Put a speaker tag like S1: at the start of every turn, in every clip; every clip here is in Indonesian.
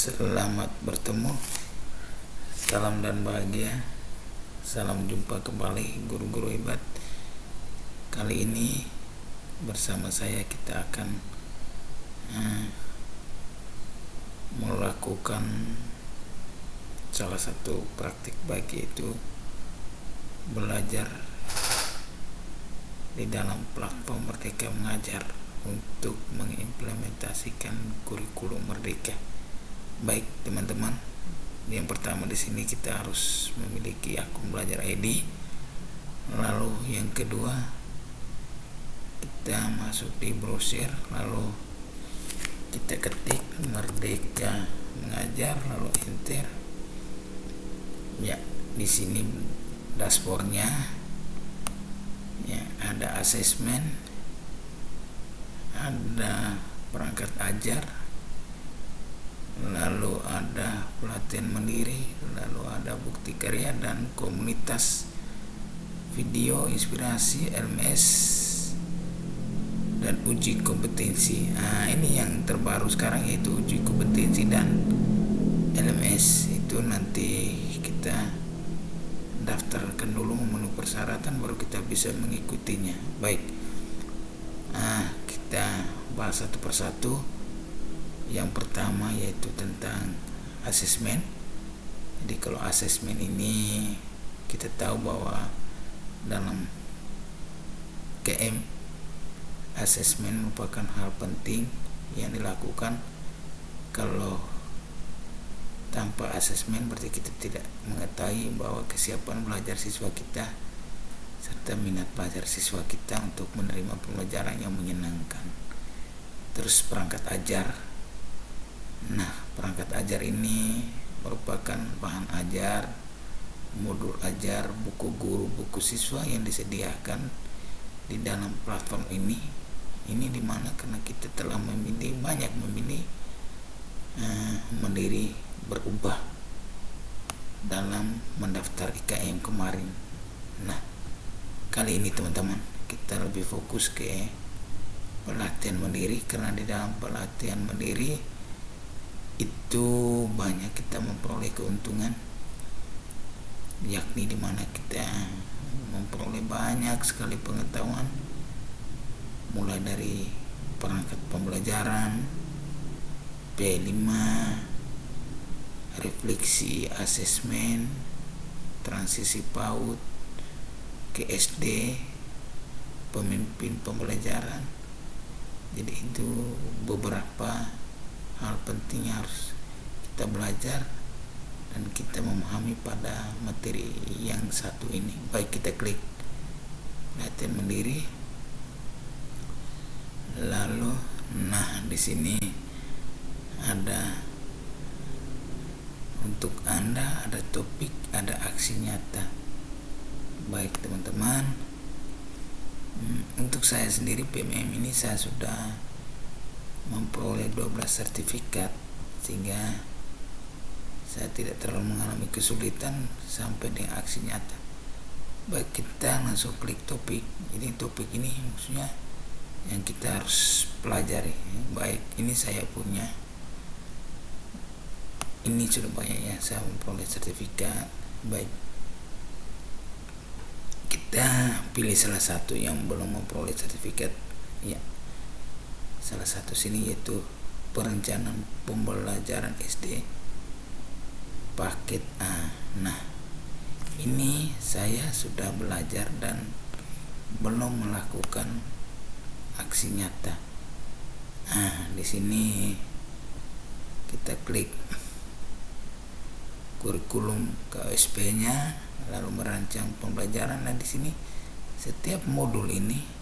S1: Selamat bertemu, salam dan bahagia. Salam jumpa kembali guru-guru hebat. Kali ini bersama saya kita akan melakukan salah satu praktik baik, yaitu belajar di dalam platform Merdeka Mengajar untuk mengimplementasikan kurikulum Merdeka. Baik teman-teman, yang pertama di sini kita harus memiliki akun belajar ID. Lalu yang kedua, kita masuk di browser, lalu kita ketik Merdeka Mengajar, lalu enter. Ya, di sini dashboardnya, ya, ada asesmen, ada perangkat ajar, lalu ada pelatihan mandiri, lalu ada bukti karya dan komunitas video inspirasi, LMS, dan uji kompetensi. Ini yang terbaru sekarang, yaitu uji kompetensi dan LMS. Itu nanti kita daftarkan dulu, memenuhi persyaratan, baru kita bisa mengikutinya. Baik, kita bahas satu persatu. Yang pertama yaitu tentang asesmen. Jadi kalau asesmen ini kita tahu bahwa dalam KM, asesmen merupakan hal penting yang dilakukan. Kalau tanpa asesmen berarti kita tidak mengetahui bahwa kesiapan belajar siswa kita serta minat belajar siswa kita untuk menerima pembelajaran yang menyenangkan. Terus perangkat ajar. Nah, perangkat ajar ini merupakan bahan ajar, modul ajar, buku guru, buku siswa yang disediakan di dalam platform ini. Ini dimana karena kita telah banyak memilih mandiri berubah dalam mendaftar IKM kemarin. Nah, kali ini teman-teman kita lebih fokus ke pelatihan mandiri, karena di dalam pelatihan mandiri itu banyak kita memperoleh keuntungan, yakni dimana kita memperoleh banyak sekali pengetahuan, mulai dari perangkat pembelajaran, P5, refleksi asesmen, transisi PAUD ke SD, pemimpin pembelajaran. Jadi itu beberapa hal penting yang harus kita belajar dan kita memahami pada materi yang satu ini. Baik, kita klik latihan mandiri. Lalu, di sini ada untuk Anda, ada topik, ada aksi nyata. Baik teman-teman, untuk saya sendiri PMM ini saya sudah memperoleh 12 sertifikat, sehingga saya tidak terlalu mengalami kesulitan sampai dengan aksi nyata. Baik, kita langsung klik topik. Ini topik ini maksudnya yang kita harus pelajari. Baik, ini saya punya, ini sudah banyak ya saya memperoleh sertifikat. Baik, kita pilih salah satu yang belum memperoleh sertifikat. Ya, salah satu sini yaitu perencanaan pembelajaran SD paket A. Nah, ini saya sudah belajar dan belum melakukan aksi nyata. Di sini kita klik kurikulum KSP-nya, lalu merancang pembelajaran. Nah, di sini setiap modul ini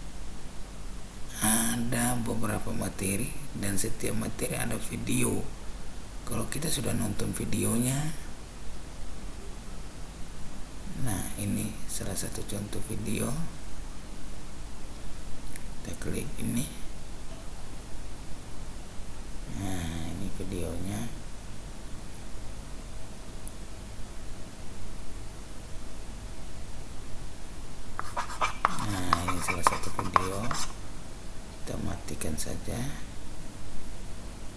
S1: ada beberapa materi dan setiap materi ada video. Kalau kita sudah nonton videonya, nah ini salah satu contoh video. Kita klik ini. Nah, ini videonya. Nah, ini salah satu video. Kita matikan saja.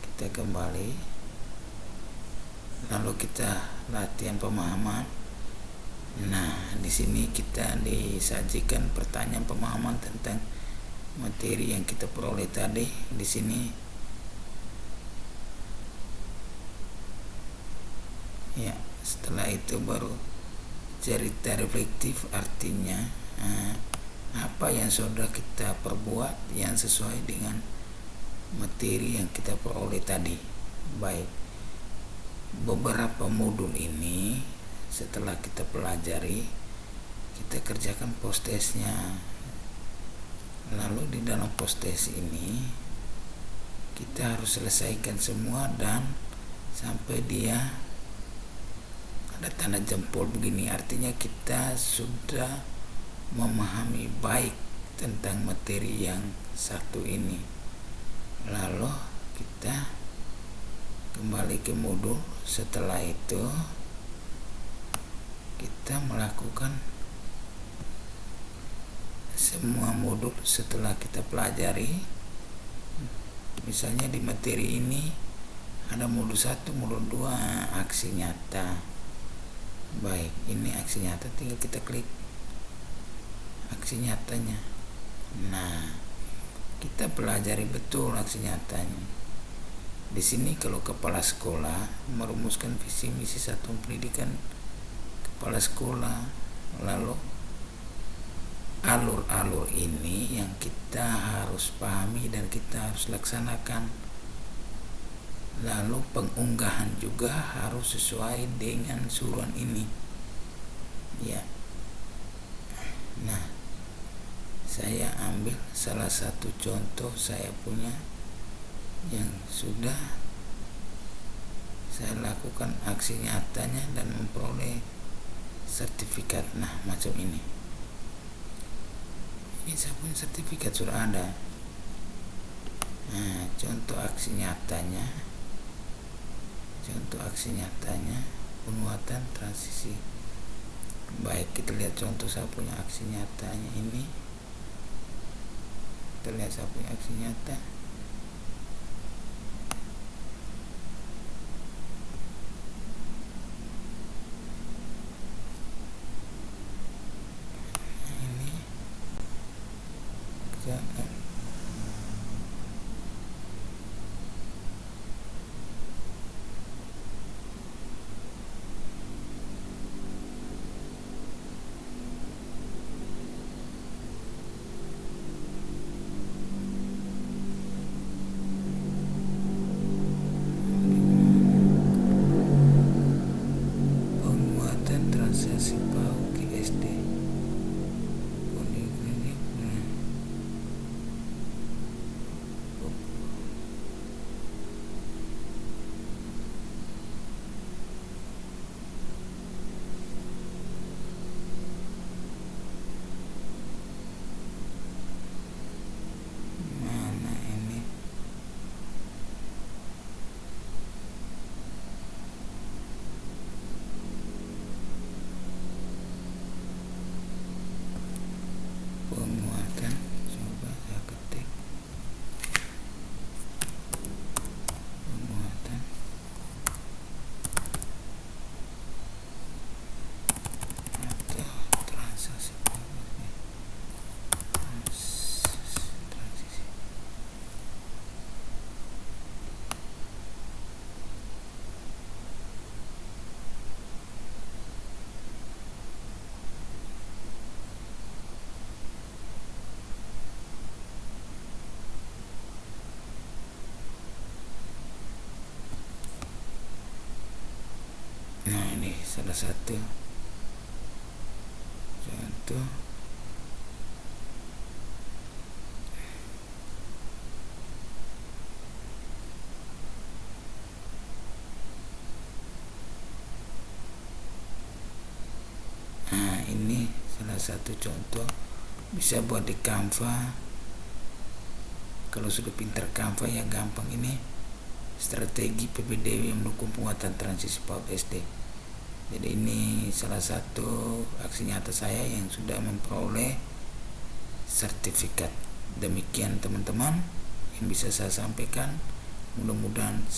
S1: Kita kembali. lalu kita latihan pemahaman. Nah, di sini kita disajikan pertanyaan pemahaman tentang materi yang kita peroleh tadi. Di sini ya, setelah itu baru cerita reflektif, artinya apa yang sudah kita perbuat yang sesuai dengan materi yang kita peroleh tadi. Baik, beberapa modul ini setelah kita pelajari, kita kerjakan post testnya. Lalu di dalam post test ini kita harus selesaikan semua dan sampai dia ada tanda jempol begini, artinya kita sudah memahami baik tentang materi yang satu ini. Lalu kita kembali ke modul. Setelah itu kita melakukan semua modul setelah kita pelajari. Misalnya di materi ini ada modul 1, modul 2, aksi nyata. Baik, ini aksi nyata, tinggal kita klik aksi nyatanya. Nah, kita pelajari betul aksi nyatanya. Di sini kalau kepala sekolah merumuskan visi misi satuan pendidikan kepala sekolah, lalu alur-alur ini yang kita harus pahami dan kita harus laksanakan. Lalu pengunggahan juga harus sesuai dengan suruhan ini, ya. Nah, saya ambil salah satu contoh saya punya yang sudah saya lakukan aksi nyatanya dan memperoleh sertifikat. Nah, macam ini. Ini saya punya sertifikat sudah ada. Nah, contoh aksi nyatanya. Contoh aksi nyatanya penguatan transisi. Baik, kita lihat contoh saya punya aksi nyatanya ini. Kita lihat saya punya aksi nyata. Ini penguatan transaksi PAUD SD. Mana ini? Penguatan, coba saya ketik penguatan atau transaksi transisi. Nah, ini salah satu contoh. Nah, ini salah satu contoh, bisa buat di Canva. Kalau sudah pintar Canva ya gampang ini. Strategi PPDB yang mendukung penguatan transisi PAUD SD. Jadi ini salah satu aksi nyata saya yang sudah memperoleh sertifikat. Demikian teman-teman yang bisa saya sampaikan. Mudah-mudahan